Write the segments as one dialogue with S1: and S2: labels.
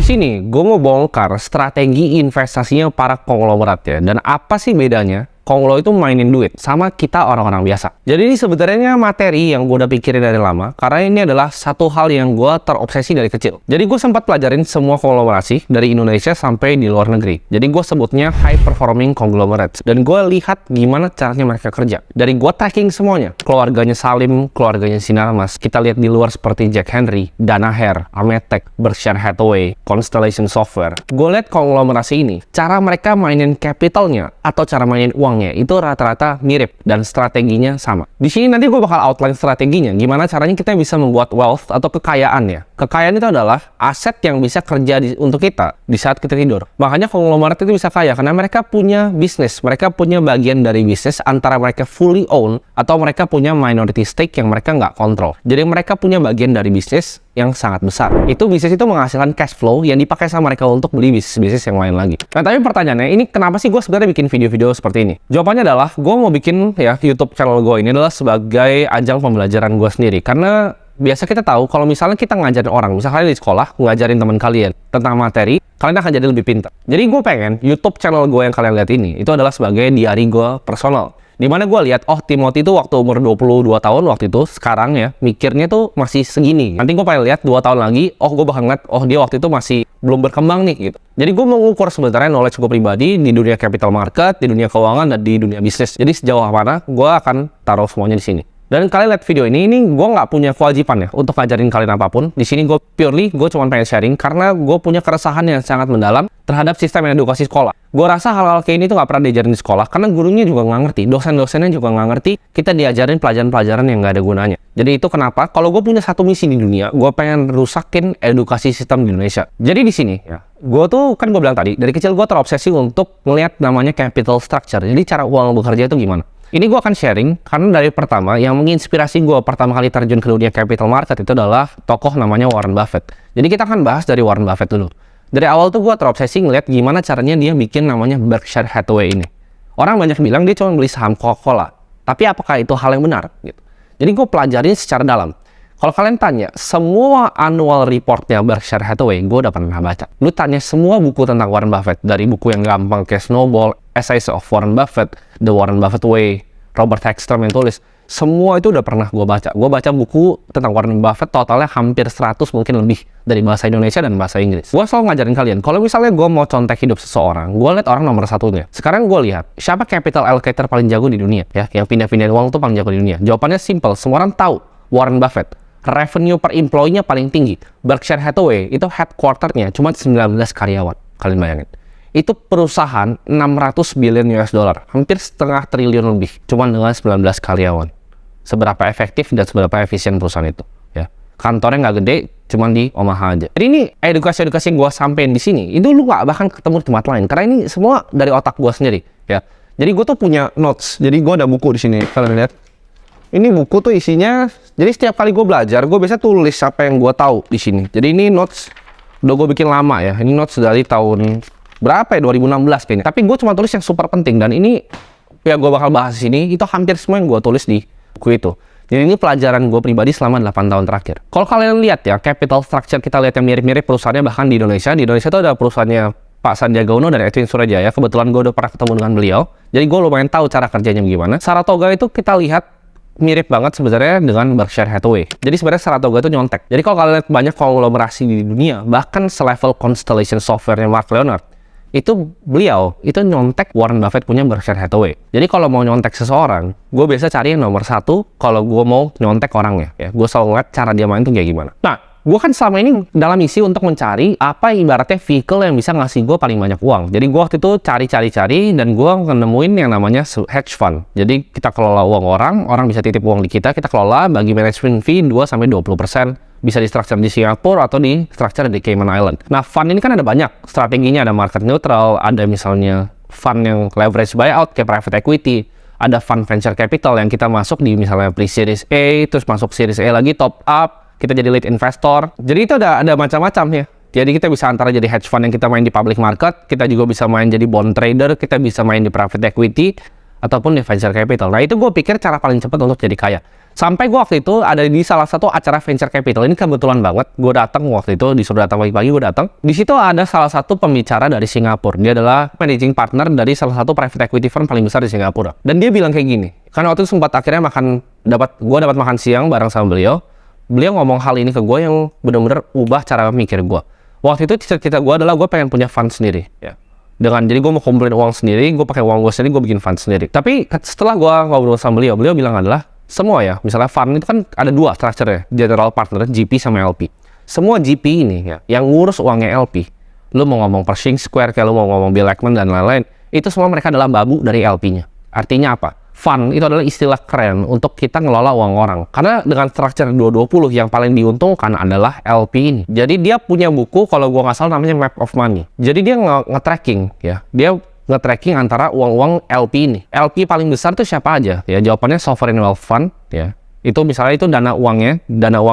S1: sini gue mau bongkar strategi investasinya para konglomerat ya. Dan apa sih bedanya konglo itu mainin duit sama kita orang-orang biasa. Jadi ini sebenarnya materi yang gue udah pikirin dari lama, karena ini adalah satu hal yang gue terobsesi dari kecil. Jadi gue sempat pelajarin semua konglomerasi dari Indonesia sampai di luar negeri. Jadi gue sebutnya high performing conglomerates. Dan gue lihat gimana caranya mereka kerja. Dari gue tracking semuanya. Keluarganya Salim, keluarganya Sinarmas. Kita lihat di luar seperti Jack Henry, Danaher, Ametek, Berkshire Hathaway, Constellation Software. Gue lihat konglomerasi ini, cara mereka mainin capitalnya atau cara mainin uang itu rata-rata mirip dan strateginya sama. Di sini nanti gue bakal outline strateginya, gimana caranya kita bisa membuat wealth atau kekayaan ya. Kekayaan itu adalah aset yang bisa kerja untuk kita di saat kita tidur. Makanya konglomerat itu bisa kaya karena mereka punya bisnis, mereka punya bagian dari bisnis antara mereka fully own atau mereka punya minority stake yang mereka nggak kontrol. Jadi mereka punya bagian dari bisnis yang sangat besar. Itu bisnis itu menghasilkan cash flow yang dipakai sama mereka untuk beli bisnis-bisnis yang lain lagi. Nah, tapi pertanyaannya, ini kenapa sih gue sebenarnya bikin video-video seperti ini? Jawabannya adalah, gue mau bikin ya YouTube channel gue ini adalah sebagai ajang pembelajaran gue sendiri. Karena biasa kita tahu kalau misalnya kita ngajarin orang, misalnya di sekolah, ngajarin teman kalian tentang materi, kalian akan jadi lebih pintar. Jadi gue pengen YouTube channel gue yang kalian lihat ini, itu adalah sebagai diary gue personal. Dimana gue lihat, oh Timothy itu waktu umur 22 tahun waktu itu, sekarang ya, mikirnya tuh masih segini. Nanti gue pengen lihat 2 tahun lagi, oh gue bakal ngeliat, oh dia waktu itu masih belum berkembang nih gitu. Jadi gue mau ngukur sebenarnya knowledge gue pribadi di dunia capital market, di dunia keuangan, dan di dunia bisnis. Jadi sejauh mana gue akan taruh semuanya di sini. Dan kalian lihat video ini gue nggak punya kewajiban ya untuk ngajarin kalian apapun. Di sini gue gue cuma pengen sharing karena gue punya keresahan yang sangat mendalam terhadap sistem edukasi sekolah. Gue rasa hal-hal kayak ini tuh nggak pernah diajarin di sekolah karena gurunya juga nggak ngerti, dosen-dosennya juga nggak ngerti. Kita diajarin pelajaran-pelajaran yang nggak ada gunanya. Jadi itu kenapa kalau gue punya satu misi di dunia, gue pengen rusakin edukasi sistem di Indonesia. Jadi di sini ya, gue tuh kan gue bilang tadi dari kecil gue terobsesi untuk melihat namanya capital structure. Jadi cara uang bekerja itu gimana? Ini gue akan sharing karena dari pertama yang menginspirasi gue pertama kali terjun ke dunia capital market itu adalah tokoh namanya Warren Buffett. Jadi kita akan bahas dari Warren Buffett dulu. Dari awal tuh gue terobsesi ngeliat gimana caranya dia bikin namanya Berkshire Hathaway ini. Orang banyak bilang dia cuma beli saham Coca-Cola. Tapi apakah itu hal yang benar? Gitu. Jadi gue pelajarin secara dalam. Kalau kalian tanya, semua annual reportnya Berkshire Hathaway, gue udah pernah baca. Lu tanya semua buku tentang Warren Buffett, dari buku yang gampang kayak Snowball, Essays of Warren Buffett, The Warren Buffett Way, Robert Hagstrom yang tulis, semua itu udah pernah gue baca. Gue baca buku tentang Warren Buffett totalnya hampir 100 mungkin lebih dari bahasa Indonesia dan bahasa Inggris. Gue selalu ngajarin kalian, kalau misalnya gue mau contek hidup seseorang, gue lihat orang nomor satunya. Sekarang gue lihat, siapa capital allocator paling jago di dunia? Ya, yang pindah-pindah uang tuh paling jago di dunia. Jawabannya simple, semua orang tahu, Warren Buffett. Revenue per employee-nya paling tinggi. Berkshire Hathaway itu headquarter-nya cuma 19 karyawan. Kalian bayangin. Itu perusahaan 600 billion US dollar, hampir setengah triliun lebih, cuma dengan 19 karyawan. Seberapa efektif dan seberapa efisien perusahaan itu, ya. Kantornya nggak gede, cuma di Omaha aja. Jadi ini edukasi-edukasi yang gue sampein di sini, itu lu nggak bahkan ketemu di tempat lain, karena ini semua dari otak gue sendiri, ya. Jadi gue tuh punya notes, jadi gue ada buku di sini, kalian lihat. Ini buku tuh isinya, jadi setiap kali gue belajar, gue biasa tulis apa yang gue tahu di sini. Jadi ini notes, udah gue bikin lama ya, ini notes dari tahun berapa ya, 2016 kayaknya. Tapi gue cuma tulis yang super penting, dan ini ya gue bakal bahas di sini, itu hampir semua yang gue tulis di buku itu. Jadi ini pelajaran gue pribadi selama 8 tahun terakhir. Kalau kalian lihat ya, capital structure kita lihat yang mirip-mirip perusahaannya bahkan di Indonesia. Di Indonesia itu ada perusahaannya Pak Sandiaga Uno dan Edwin Surajaya. Kebetulan gue udah pernah ketemu dengan beliau. Jadi gue lumayan tahu cara kerjanya gimana. Saratoga itu kita lihat mirip banget sebenarnya dengan Berkshire Hathaway. Jadi sebenarnya Saratoga itu nyontek. Jadi kalau kalian lihat banyak konglomerasi di dunia, bahkan selevel Constellation Software-nya Mark Leonard, itu beliau, itu nyontek Warren Buffett punya Berkshire Hathaway. Jadi kalau mau nyontek seseorang, gue biasa cari yang nomor satu kalau gue mau nyontek orangnya. Ya, gue selalu ngeliat cara dia main tuh kayak gimana. Nah, gue kan selama ini dalam misi untuk mencari apa ibaratnya vehicle yang bisa ngasih gue paling banyak uang. Jadi gue waktu itu cari dan gue nemuin yang namanya hedge fund. Jadi kita kelola uang orang bisa titip uang di kita kelola bagi management fee 2-20%. Bisa di structure di Singapura atau di structure di Cayman Island. Nah, fund ini kan ada banyak strateginya, ada market neutral, ada misalnya fund yang leverage buyout kayak private equity, ada fund venture capital yang kita masuk di misalnya pre-series A, terus masuk series A lagi top up, kita jadi lead investor. Jadi itu ada macam-macam ya. Jadi kita bisa antara jadi hedge fund yang kita main di public market, kita juga bisa main jadi bond trader, kita bisa main di private equity, ataupun di venture capital. Nah, itu gue pikir cara paling cepat untuk jadi kaya. Sampai gue waktu itu ada di salah satu acara venture capital. Ini kebetulan banget, gue datang waktu itu, disuruh datang pagi-pagi, gue datang. Di situ ada salah satu pembicara dari Singapura. Dia adalah managing partner dari salah satu private equity firm paling besar di Singapura. Dan dia bilang kayak gini, karena waktu itu sempat akhirnya gue dapat makan siang bareng sama beliau. Beliau ngomong hal ini ke gue yang benar-benar ubah cara mikir gue. Waktu itu cita-cita gue adalah gue pengen punya fund sendiri, ya. Jadi gue mau kumpulin uang sendiri, gue pakai uang gue sendiri, gue bikin fund sendiri. Tapi setelah gue ngobrol sama beliau bilang adalah semua ya, misalnya fund itu kan ada dua structure-nya, general partner, GP sama LP. Semua GP ini ya, yang ngurus uangnya LP, lu mau ngomong Pershing Square, kayak lu mau ngomong Bill Ackman dan lain-lain, itu semua mereka adalah babu dari LP-nya. Artinya apa? Fund itu adalah istilah keren untuk kita ngelola uang orang. Karena dengan structure 220 yang paling diuntungkan adalah LP ini. Jadi dia punya buku, kalau gua nggak salah namanya Map of Money. Jadi dia nge-tracking ya, dia nge-tracking antara uang-uang LP ini. LP paling besar tuh siapa aja? Ya, jawabannya Sovereign Wealth Fund ya. Itu misalnya itu dana uangnya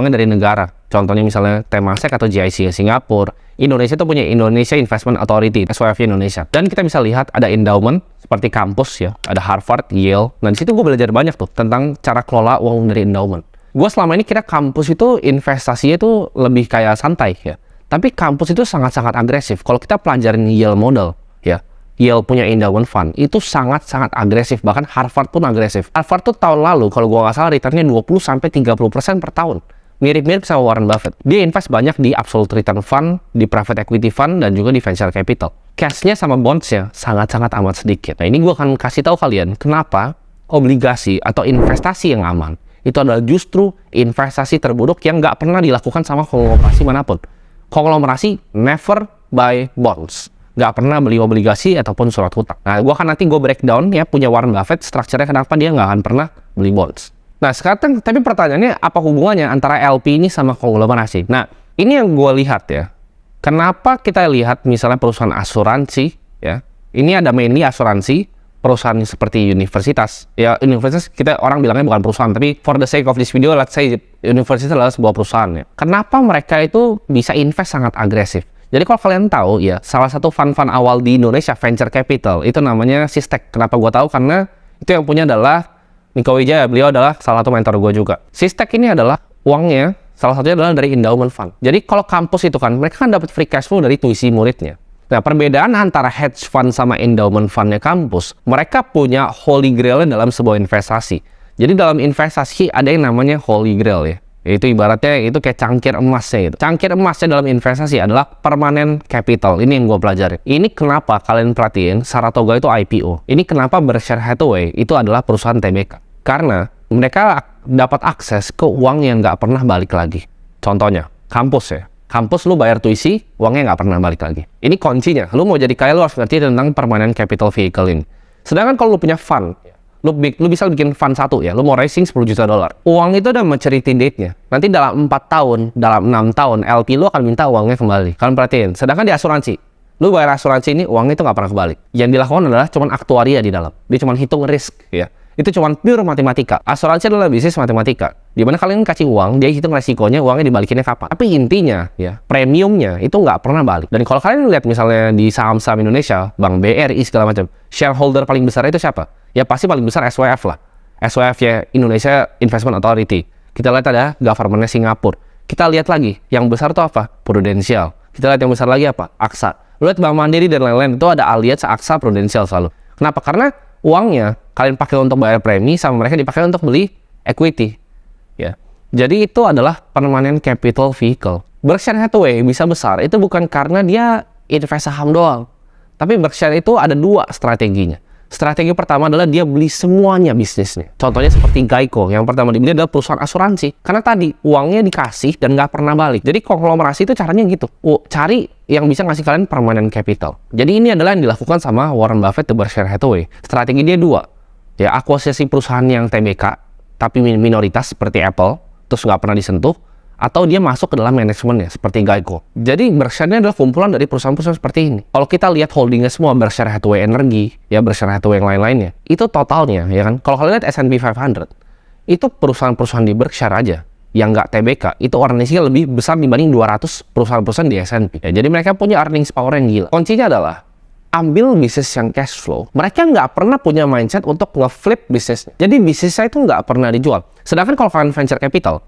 S1: dari negara. Contohnya misalnya Temasek atau GIC Singapura. Indonesia tuh punya Indonesia Investment Authority, SYF Indonesia. Dan kita bisa lihat ada endowment seperti kampus ya, ada Harvard, Yale. Nah, di situ gue belajar banyak tuh tentang cara kelola uang dari endowment. Gue selama ini kira kampus itu investasinya itu lebih kayak santai ya. Tapi kampus itu sangat-sangat agresif. Kalau kita pelajarin Yale model ya, Yale punya endowment fund, itu sangat-sangat agresif. Bahkan Harvard pun agresif. Harvard tuh tahun lalu, kalau gue nggak salah, returnnya 20-30% per tahun. Mirip-mirip sama Warren Buffett. Dia invest banyak di absolute return fund, di private equity fund, dan juga di venture capital. Cash-nya sama bonds-nya sangat-sangat amat sedikit. Nah, ini gue akan kasih tahu kalian kenapa obligasi atau investasi yang aman itu adalah justru investasi terburuk yang nggak pernah dilakukan sama konglomerasi manapun. Konglomerasi never buy bonds. Nggak pernah beli obligasi ataupun surat hutang. Nah, nanti gue breakdown ya punya Warren Buffett, strukturnya kenapa dia nggak akan pernah beli bonds. Nah, sekarang tapi pertanyaannya apa hubungannya antara LP ini sama konglomerasi? Nah, ini yang gue lihat ya. Kenapa kita lihat misalnya perusahaan asuransi ya. Ini ada mainly asuransi, perusahaan seperti universitas. Ya, universitas kita orang bilangnya bukan perusahaan, tapi for the sake of this video, let's say universitas adalah sebuah perusahaan ya. Kenapa mereka itu bisa invest sangat agresif? Jadi kalau kalian tahu ya, salah satu fund-fund awal di Indonesia venture capital itu namanya Sistek. Kenapa gue tahu? Karena itu yang punya adalah Niko Wijaya, beliau adalah salah satu mentor gue juga. Sistek ini adalah uangnya, salah satunya adalah dari endowment fund. Jadi kalau kampus itu kan, mereka kan dapat free cash flow dari tuisi muridnya. Nah, perbedaan antara hedge fund sama endowment fundnya kampus, mereka punya holy grail dalam sebuah investasi. Jadi dalam investasi ada yang namanya holy grail ya. Itu ibaratnya itu kayak cangkir emasnya gitu. Cangkir emasnya dalam investasi adalah permanent capital. Ini yang gue pelajari. Ini kenapa kalian perhatiin Saratoga itu IPO. Ini kenapa Berkshire Hathaway itu adalah perusahaan TBK. Karena mereka dapat akses ke uang yang nggak pernah balik lagi. Contohnya, kampus ya. Kampus lu bayar tuisi, uangnya nggak pernah balik lagi. Ini kuncinya. Lu mau jadi kaya, lu harus ngerti tentang permanent capital vehicle ini. Sedangkan kalau lu punya fund, lu bisa bikin fund satu ya, lu mau raising 10 juta dolar. Uang itu udah maturity date-nya. Nanti dalam 4 tahun, dalam 6 tahun, LP lu akan minta uangnya kembali. Kalian perhatiin. Sedangkan di asuransi, lu bayar asuransi ini, uangnya itu nggak pernah kembali. Yang dilakukan adalah cuman aktuaria di dalam. Dia cuman hitung risk ya. Itu cuman pure matematika. Asuransi adalah bisnis matematika. Dimana kalian kasih uang, dia hitung resikonya, uangnya dibalikinnya kapan. Tapi intinya ya, premiumnya itu nggak pernah balik. Dan kalau kalian lihat misalnya di saham-saham Indonesia, Bank BRI segala macam, shareholder paling besar itu siapa? Ya pasti paling besar SYF lah. SYF ya, Indonesia Investment Authority. Kita lihat ada government-nya Singapura. Kita lihat lagi, yang besar itu apa? Prudential. Kita lihat yang besar lagi apa? AXA. Lu lihat Bank Mandiri dan lain-lain, itu ada Allianz, AXA, Prudential selalu. Kenapa? Karena uangnya kalian pakai untuk bayar premi, sama mereka dipakai untuk beli equity. Ya. Jadi itu adalah permanent capital vehicle. Berkshire Hathaway bisa besar, itu bukan karena dia invest saham doang. Tapi Berkshire itu ada dua strateginya. Strategi pertama adalah dia beli semuanya bisnisnya. Contohnya seperti Geico, yang pertama dibeli adalah perusahaan asuransi. Karena tadi uangnya dikasih dan nggak pernah balik. Jadi konglomerasi itu caranya gitu. Cari yang bisa ngasih kalian permanent capital. Jadi ini adalah yang dilakukan sama Warren Buffett di Berkshire Hathaway. Strategi dia dua. Ya, akuisisi perusahaan yang TBK, tapi minoritas seperti Apple, terus nggak pernah disentuh. Atau dia masuk ke dalam manajemennya seperti Geico. Jadi Berkshire-nya adalah kumpulan dari perusahaan-perusahaan seperti ini. Kalau kita lihat holdingnya semua, Berkshire Hathaway Energy, ya Berkshire Hathaway yang lain-lainnya, itu totalnya, ya kan? Kalau kalian lihat S&P 500, itu perusahaan-perusahaan di Berkshire aja yang nggak TBK, itu earnings-nya lebih besar dibanding 200 perusahaan-perusahaan di S&P. Ya, jadi mereka punya earnings power yang gila. Kuncinya adalah ambil bisnis yang cash flow. Mereka nggak pernah punya mindset untuk nge-flip bisnisnya. Jadi bisnisnya itu nggak pernah dijual. Sedangkan kalau fund venture capital,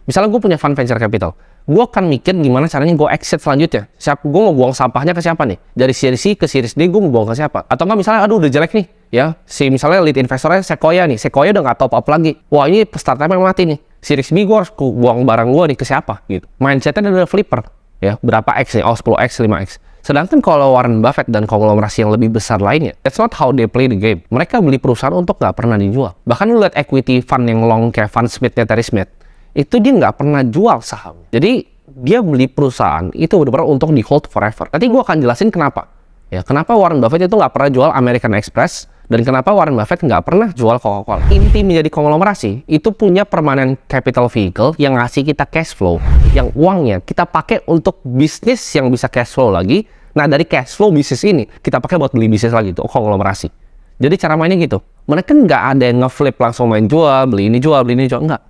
S1: misalnya gue punya fund venture capital, gue akan mikir gimana caranya gue exit selanjutnya. Gue mau buang sampahnya ke siapa nih? Dari series C ke series D gue mau buang ke siapa? Atau nggak misalnya, aduh udah jelek nih, ya. Misalnya lead investornya Sequoia nih. Sequoia udah nggak top up lagi. Wah ini startupnya mati nih. Series B gue harus buang barang gue nih ke siapa? Gitu. Mindsetnya adalah flipper. Ya, berapa X nih? Oh 10X, 5X. Sedangkan kalau Warren Buffett dan konglomerasi yang lebih besar lainnya, that's not how they play the game. Mereka beli perusahaan untuk nggak pernah dijual. Bahkan lu lihat equity fund yang long kayak Fund Smith-nya Terry Smith, itu dia nggak pernah jual saham. Jadi dia beli perusahaan itu benar-benar untuk di hold forever. Nanti gue akan jelasin kenapa. Ya, kenapa Warren Buffett itu nggak pernah jual American Express dan kenapa Warren Buffett nggak pernah jual Coca-Cola. Inti menjadi konglomerasi itu punya permanent capital vehicle yang ngasih kita cash flow, yang uangnya kita pakai untuk bisnis yang bisa cash flow lagi. Nah dari cash flow bisnis ini kita pakai buat beli bisnis lagi, itu konglomerasi. Jadi cara mainnya gitu. Mereka nggak ada yang nge-flip langsung main jual, beli ini jual, enggak.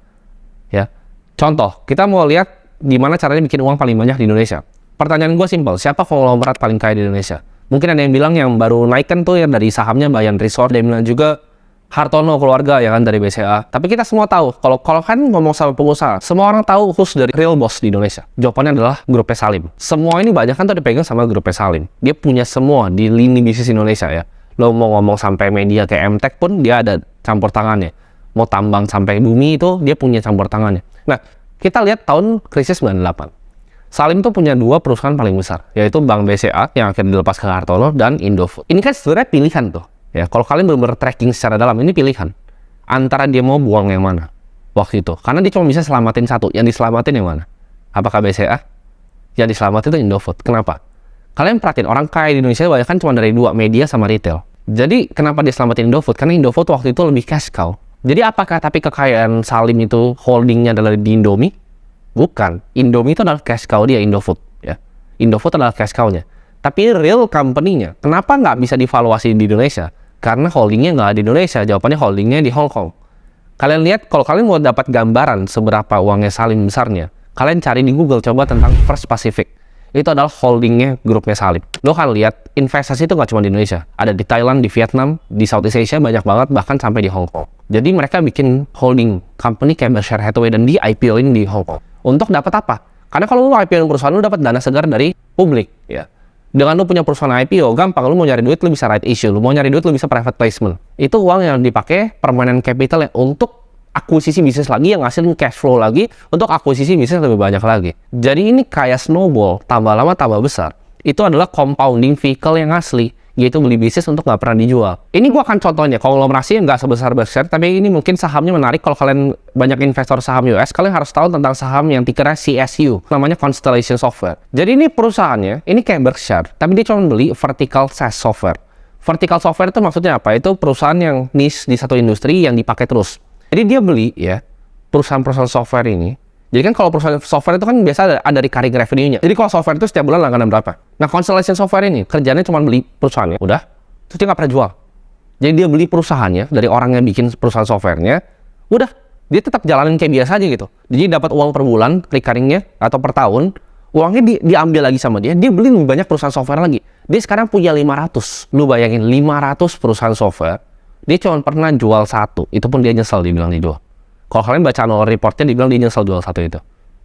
S1: Ya. Contoh, kita mau lihat gimana caranya bikin uang paling banyak di Indonesia. Pertanyaan gue simpel, siapa konglomerat paling kaya di Indonesia? Mungkin ada yang bilang yang baru naik kan tuh yang dari sahamnya Bayan Resort, ada yang bilang juga Hartono keluarga ya kan dari BCA. Tapi kita semua tahu, kalau kan ngomong sama pengusaha, semua orang tahu who's the real boss di Indonesia. Jawabannya adalah grupnya Salim. Semua ini banyak kan tuh dipegang sama grupnya Salim. Dia punya semua di lini bisnis Indonesia ya. Lo mau ngomong sampai media kayak MTech pun dia ada campur tangannya. Mau tambang sampai bumi itu dia punya campur tangannya. Nah, kita lihat tahun krisis 98. Salim tuh punya dua perusahaan paling besar, yaitu Bank BCA yang akhirnya dilepas ke Hartono dan Indofood. Ini kan sebenarnya pilihan tuh. Ya, kalau kalian benar-benar tracking secara dalam, ini pilihan. Antara dia mau buang yang mana waktu itu. Karena dia cuma bisa selamatin satu. Yang diselamatin yang mana? Apakah BCA? Yang diselamatin itu Indofood. Kenapa? Kalian perhatiin, orang kaya di Indonesia banyak kan cuma dari dua, media sama retail. Jadi, kenapa dia selamatin Indofood? Karena Indofood waktu itu lebih cash cow. Jadi, apakah tapi kekayaan Salim itu holdingnya adalah di Indomie? Bukan. Indomie itu adalah cash cow dia, Indofood. Ya. Indofood adalah cash cow-nya. Tapi real company-nya, kenapa nggak bisa divaluasi di Indonesia? Karena holdingnya nggak di Indonesia. Jawabannya holdingnya di Hong Kong. Kalian lihat, kalau kalian mau dapat gambaran seberapa uangnya Salim besarnya, kalian cari di Google, coba tentang First Pacific. Itu adalah holdingnya grupnya Salim. Lo kan lihat, investasi itu nggak cuma di Indonesia. Ada di Thailand, di Vietnam, di Southeast Asia banyak banget, bahkan sampai di Hong Kong. Jadi mereka bikin holding company kayak Berkshire Hathaway dan di IPO-in di Hong Kong. Untuk dapat apa? Karena kalau lo IPO perusahaan, lo dapat dana segar dari publik. Ya. Dengan lu punya perusahaan IPO, gampang. Lu mau nyari duit, lu bisa right issue. Lu mau nyari duit, lu bisa private placement. Itu uang yang dipakai permanent capital untuk akuisisi bisnis lagi, yang ngasilin cash flow lagi untuk akuisisi bisnis lebih banyak lagi. Jadi ini kayak snowball, tambah lama tambah besar. Itu adalah compounding vehicle yang asli, yaitu beli bisnis untuk nggak pernah dijual. Ini gua akan contohnya, konglomerasi yang nggak sebesar Berkshire, tapi ini mungkin sahamnya menarik. Kalau kalian banyak investor saham US, kalian harus tahu tentang saham yang tikernya CSU, namanya Constellation Software. Jadi ini perusahaannya, ini kayak Berkshire, tapi dia cuma beli vertical SaaS software. Vertical software itu maksudnya apa? Itu perusahaan yang niche di satu industri yang dipakai terus. Jadi dia beli ya perusahaan-perusahaan software ini. Jadi kan kalau perusahaan software itu kan biasa ada recurring revenue-nya. Jadi kalau software itu setiap bulan langganan berapa? Nah, Constellation Software ini kerjanya cuma beli perusahaannya, udah. Terus dia nggak pernah jual. Jadi dia beli perusahaannya dari orang yang bikin perusahaan software-nya, udah. Dia tetap jalanin kayak biasa aja gitu. Jadi dapat uang per bulan, recurring-nya atau per tahun, uangnya diambil lagi sama dia. Dia beli lebih banyak perusahaan software lagi. Dia sekarang punya 500. Lu bayangin 500 perusahaan software. Dia cuma pernah jual satu. Itu pun dia nyesel dibilang dijual. Kalau kalian baca annual report-nya, dibilang dia nyesel jual satu itu.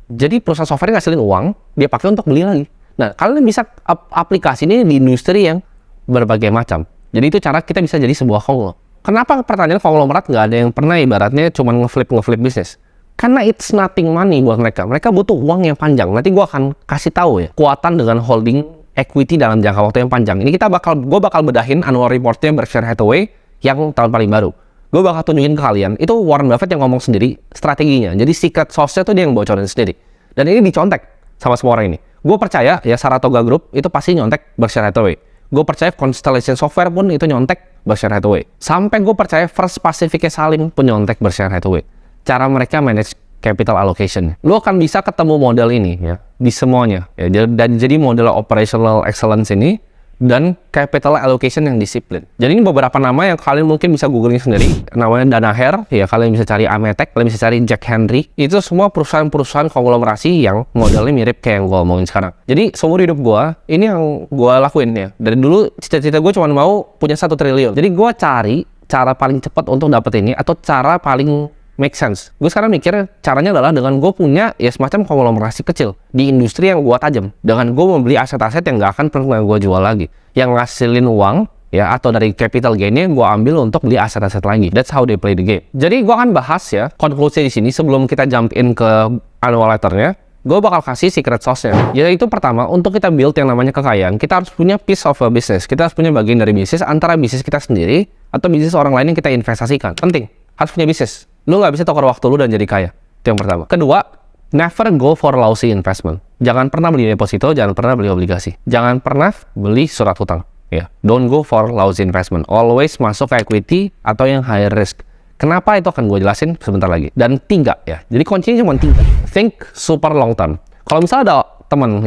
S1: Jadi perusahaan software ngasilin uang, dia pakai untuk beli lagi. Nah, kalian bisa aplikasi ini di industri yang berbagai macam. Jadi itu cara kita bisa jadi sebuah konglo. Kenapa pertanyaan konglomerat nggak ada yang pernah ibaratnya cuma ngeflip bisnis? Karena it's nothing money buat mereka. Mereka butuh uang yang panjang. Nanti gue akan kasih tahu ya, kekuatan dengan holding equity dalam jangka waktu yang panjang. Ini gue bakal bedahin annual report-nya Berkshire Hathaway yang tahun paling baru. Gue bakal tunjukin ke kalian, itu Warren Buffett yang ngomong sendiri strateginya. Jadi secret sauce-nya tuh dia yang bocorin sendiri. Dan ini dicontek sama semua orang ini. Gue percaya ya Saratoga Group itu pasti nyontek Berkshire Hathaway. Gue percaya Constellation Software pun itu nyontek Berkshire Hathaway. Sampai gue percaya First Pacific Salim pun nyontek Berkshire Hathaway. Cara mereka manage capital allocation. Lo akan bisa ketemu model ini ya di semuanya. Ya, dan jadi model operational excellence ini dan capital allocation yang disiplin. Jadi ini beberapa nama yang kalian mungkin bisa googling sendiri. Namanya Danaher, ya kalian bisa cari Ametek, kalian bisa cari Jack Henry. Itu semua perusahaan-perusahaan konglomerasi yang modelnya mirip kayak yang gue omongin sekarang. Jadi seumur hidup gue, ini yang gue lakuin ya. Dari dulu cita-cita gue cuma mau punya 1 triliun. Jadi gue cari cara paling cepat untuk dapet ini atau cara paling make sense. Gue sekarang mikir caranya adalah dengan gue punya ya semacam konglomerasi kecil di industri yang gue tajam. Dengan gue membeli aset-aset yang gak akan pernah gue jual lagi. Yang ngasilin uang ya atau dari capital gainnya gue ambil untuk beli aset-aset lagi. That's how they play the game. Jadi gue akan bahas ya konklusi di sini sebelum kita jump in ke annual letternya. Gue bakal kasih secret sauce-nya. Yaitu pertama, untuk kita build yang namanya kekayaan, kita harus punya piece of a business. Kita harus punya bagian dari bisnis antara bisnis kita sendiri atau bisnis orang lain yang kita investasikan. Penting, harus punya bisnis. Lu nggak bisa tukar waktu lu dan jadi kaya. Itu yang pertama. Kedua, never go for lousy investment. Jangan pernah beli deposito, jangan pernah beli obligasi. Jangan pernah beli surat hutang. Ya, don't go for lousy investment. Always masuk ke equity atau yang higher risk. Kenapa itu akan gue jelasin sebentar lagi. Dan 3 ya. Jadi kuncinya cuma 3. Think super long term. Kalau misalnya ada teman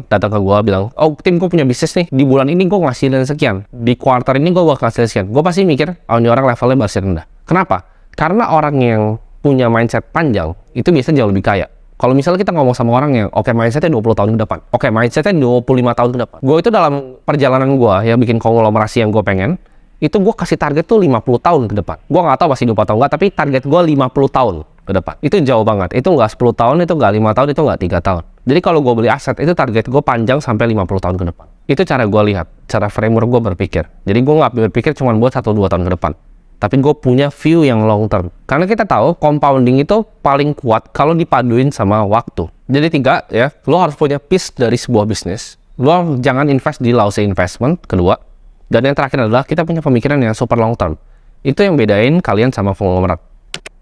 S1: datang ke gue bilang, oh tim gue punya bisnis nih, di bulan ini gue ngasilin sekian, di kuartal ini gue bakal ngasilin sekian. Gue pasti mikir, oh ini orang levelnya masih rendah. Kenapa? Karena orang yang punya mindset panjang, itu biasanya jauh lebih kaya. Kalau misalnya kita ngomong sama orang yang, oke, mindsetnya 20 tahun ke depan. Oke, mindsetnya 25 tahun ke depan. Gue itu dalam perjalanan gue, ya bikin konglomerasi yang gue pengen, itu gue kasih target tuh 50 tahun ke depan. Gue nggak tahu masih 20 tahun nggak, tapi target gue 50 tahun ke depan. Itu jauh banget. Itu nggak 10 tahun, itu nggak 5 tahun, itu nggak 3 tahun. Jadi kalau gue beli aset, itu target gue panjang sampai 50 tahun ke depan. Itu cara gue lihat, cara framework gue berpikir. Jadi gue nggak berpikir cuma buat 1-2 tahun ke depan. Tapi gue punya view yang long term. Karena kita tahu compounding itu paling kuat kalau dipaduin sama waktu. Jadi 3 ya, lo harus punya piece dari sebuah bisnis. Lo jangan invest di lousy investment, kedua. Dan yang terakhir adalah kita punya pemikiran yang super long term. Itu yang bedain kalian sama konglomerat.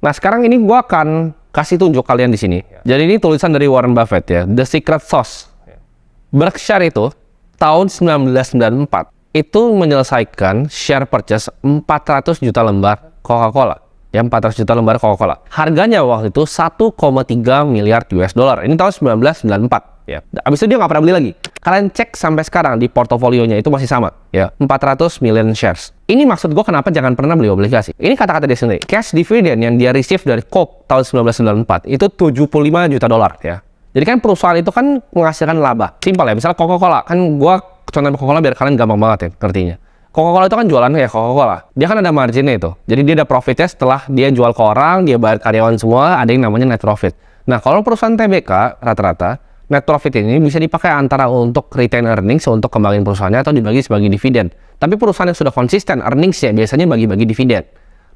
S1: Nah sekarang ini gue akan kasih tunjuk kalian di sini. Jadi ini tulisan dari Warren Buffett ya, The Secret Sauce. Berkshire itu tahun 1994 itu menyelesaikan share purchase 400 juta lembar Coca-Cola. Ya 400 juta lembar Coca-Cola. Harganya waktu itu 1,3 miliar US dollar. Ini tahun 1994. Ya. Abis itu dia nggak pernah beli lagi. Kalian cek sampai sekarang di portofolionya itu masih sama. Ya, 400 million shares. Ini maksud gue kenapa jangan pernah beli obligasi. Ini kata-kata dia sendiri. Cash dividend yang dia receive dari Coke tahun 1994 itu 75 juta dolar. Ya. Jadi kan perusahaan itu kan menghasilkan laba. Simpel ya. Misalnya Coca-Cola. Kan gue contohin Coca-Cola biar kalian gampang banget ya ngertinya. Coca-Cola itu kan jualannya ya Coca-Cola. Dia kan ada marginnya itu. Jadi dia ada profitnya setelah dia jual ke orang, dia bayar karyawan semua, ada yang namanya net profit. Nah kalau perusahaan TBK rata-rata, net profit ini bisa dipakai antara untuk retain earnings, untuk kembangin perusahaannya, atau dibagi sebagai dividen. Tapi perusahaan yang sudah konsisten earningsnya biasanya bagi-bagi dividen.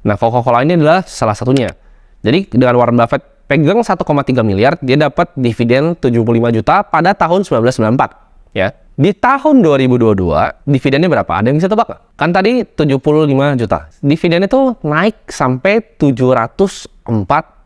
S1: Nah Coca-Cola ini adalah salah satunya. Jadi dengan Warren Buffett pegang 1,3 miliar, dia dapat dividen 75 juta pada tahun 1994. Ya. Di tahun 2022, dividennya berapa? Ada yang bisa tebak nggak? Kan tadi 75 juta. Dividennya tuh naik sampai 704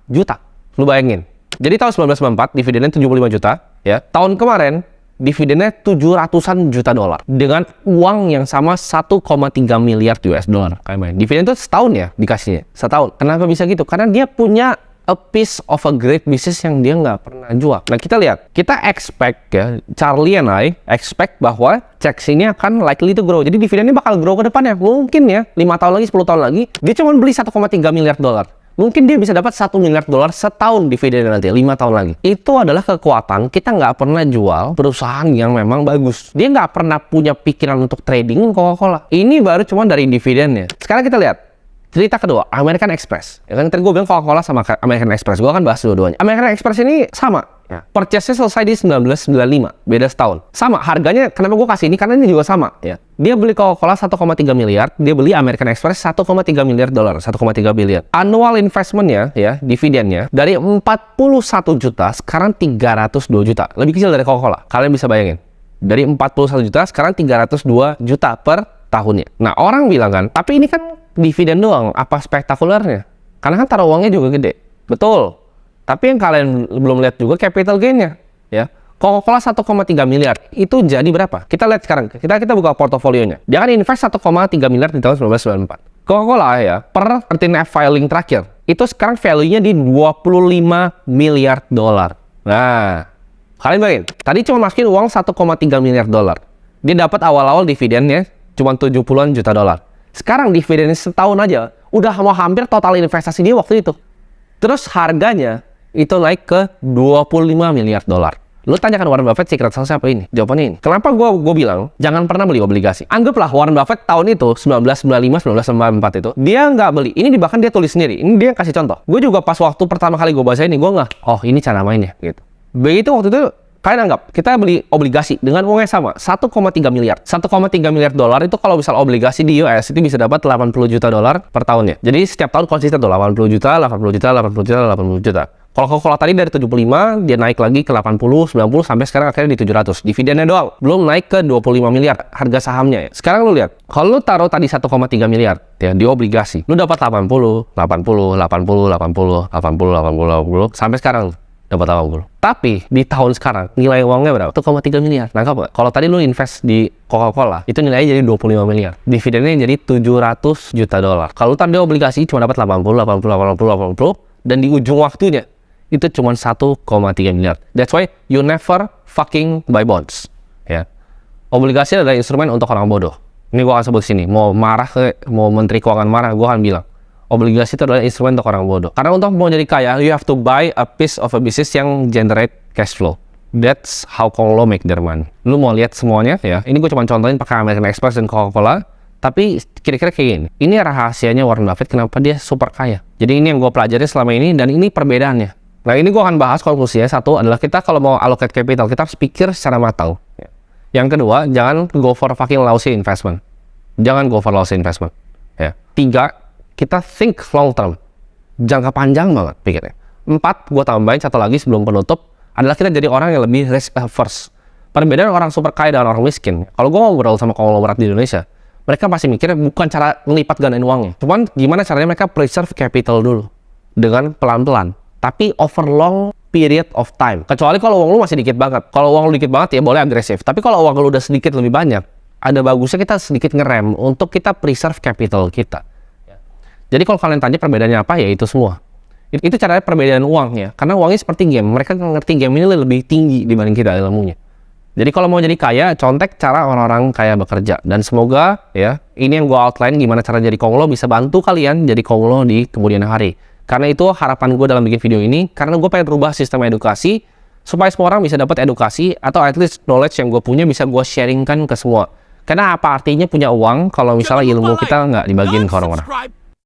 S1: juta. Lu bayangin. Jadi tahun 1994, dividennya 75 juta. Ya. Tahun kemarin, dividennya 700-an juta dolar. Dengan uang yang sama 1,3 miliar US dollar. Dividen itu setahun ya dikasihnya. Setahun. Kenapa bisa gitu? Karena dia punya a piece of a great business yang dia nggak pernah jual. Nah kita lihat, kita expect ya, Charlie and I expect bahwa checks ini akan likely to grow. Jadi dividennya bakal grow ke depannya. Mungkin ya, 5 tahun lagi, 10 tahun lagi, dia cuma beli 1,3 miliar dolar. Mungkin dia bisa dapat 1 miliar dolar setahun dividen nanti, 5 tahun lagi. Itu adalah kekuatan kita nggak pernah jual perusahaan yang memang bagus. Dia nggak pernah punya pikiran untuk trading Coca-Cola. Ini baru cuma dari dividennya. Sekarang kita lihat. Cerita kedua, American Express. Ya kan tadi gue bilang Coca-Cola sama American Express. Gue akan bahas dua-duanya. American Express ini sama. Ya. Purchase-nya selesai di 1995. Beda setahun. Sama. Harganya, kenapa gue kasih ini? Karena ini juga sama. Ya. Dia beli Coca-Cola 1,3 miliar. Dia beli American Express 1,3 miliar dolar. 1,3 billion. Annual investment-nya, ya, dividennya, dari 41 juta, sekarang 302 juta. Lebih kecil dari Coca-Cola. Kalian bisa bayangin. Dari 41 juta, sekarang 302 juta per tahunnya. Nah, orang bilang kan, tapi ini kan dividen doang, apa spektakulernya? Karena kan taruh uangnya juga gede. Betul. Tapi yang kalian belum lihat juga capital gain-nya, ya. Coca-Cola 1,3 miliar, itu jadi berapa? Kita lihat sekarang, kita buka portofolionya. Dia kan invest 1,3 miliar di tahun 1994. Coca-Cola ya, per 13F filing terakhir, itu sekarang value-nya di 25 miliar dolar. Nah, kalian bayangin, tadi cuma masukin uang 1,3 miliar dolar. Dia dapat awal-awal dividennya cuma 70-an juta dolar. Sekarang dividennya setahun aja udah mau hampir total investasi dia waktu itu. Terus harganya itu naik ke 25 miliar dolar. Lu tanyakan Warren Buffett secret sauce apa ini? Jawabannya ini. Kenapa gue bilang jangan pernah beli obligasi? Anggaplah Warren Buffett tahun itu 1995-1994 itu dia nggak beli. Ini bahkan dia tulis sendiri. Ini dia kasih contoh. Gue juga pas waktu pertama kali gue baca ini gue nggak. Oh ini cara mainnya gitu. Begitu waktu itu kalian anggap kita beli obligasi dengan uangnya sama 1,3 miliar. 1,3 miliar dolar itu kalau misal obligasi di US itu bisa dapat 80 juta dolar per tahunnya. Jadi setiap tahun konsisten tuh 80 juta, 80 juta, 80 juta, 80 juta. Kalau tadi dari 75, dia naik lagi ke 80, 90, sampai sekarang akhirnya di 700. Dividennya doang. Belum naik ke 25 miliar harga sahamnya ya. Sekarang lu lihat, kalau lu taruh tadi 1,3 miliar ya di obligasi, lu dapat 80, 80, 80, 80, 80, 80, sampai sekarang dapat 80. Tapi di tahun sekarang nilai uangnya berapa? 1,3 miliar. Nangkap nggak? Kalau tadi lu invest di Coca-Cola, itu nilainya jadi 25 miliar. Dividennya jadi 700 juta dolar. Kalau lu taruh di obligasi cuma dapat 80, 80, 80, 80, dan di ujung waktunya itu cuma 1,3 miliar. That's why you never fucking buy bonds. Ya. Obligasi adalah instrumen untuk orang bodoh. Ini gua akan sebut sini. Mau marah mau menteri keuangan marah, gua akan bilang obligasi itu adalah instrumen untuk orang bodoh. Karena untuk mau jadi kaya, you have to buy a piece of a business yang generate cash flow. That's how Konglo make their money. Lu mau lihat semuanya ya. Ini gue cuma contohin pakai American Express dan Coca-Cola. Tapi kira-kira kayak gini. Ini rahasianya Warren Buffett kenapa dia super kaya. Jadi ini yang gue pelajari selama ini dan ini perbedaannya. Nah ini gue akan bahas konklusinya. Satu adalah kita kalau mau allocate capital, kita harus pikir secara matang. Yang kedua, jangan go for fucking lousy investment. Jangan go for lousy investment. Ya. Tiga, kita think long term. Jangka panjang banget pikirnya. Empat, gue tambahin satu lagi sebelum penutup, adalah kita jadi orang yang lebih risk averse. Perbedaan orang super kaya dan orang miskin. Kalau gue ngobrol sama konglomerat di Indonesia, mereka pasti mikirnya bukan cara melipat gandain uangnya. Cuman gimana caranya mereka preserve capital dulu. Dengan pelan-pelan. Tapi over long period of time. Kecuali kalau uang lu masih dikit banget. Kalau uang lu dikit banget ya boleh agresif. Tapi kalau uang lu udah sedikit lebih banyak, ada bagusnya kita sedikit ngerem untuk kita preserve capital kita. Jadi kalau kalian tanya perbedaannya apa, ya itu semua. Itu caranya perbedaan uang ya. Karena uangnya seperti game. Mereka ngerti game ini lebih tinggi dibanding kita ilmunya. Jadi kalau mau jadi kaya, contek cara orang-orang kaya bekerja. Dan semoga ya, ini yang gue outline gimana cara jadi konglo bisa bantu kalian jadi konglo di kemudian hari. Karena itu harapan gue dalam bikin video ini, karena gue pengen rubah sistem edukasi supaya semua orang bisa dapat edukasi atau at least knowledge yang gue punya bisa gue sharingkan ke semua. Karena apa artinya punya uang kalau misalnya ilmu kita nggak dibagiin ke orang-orang.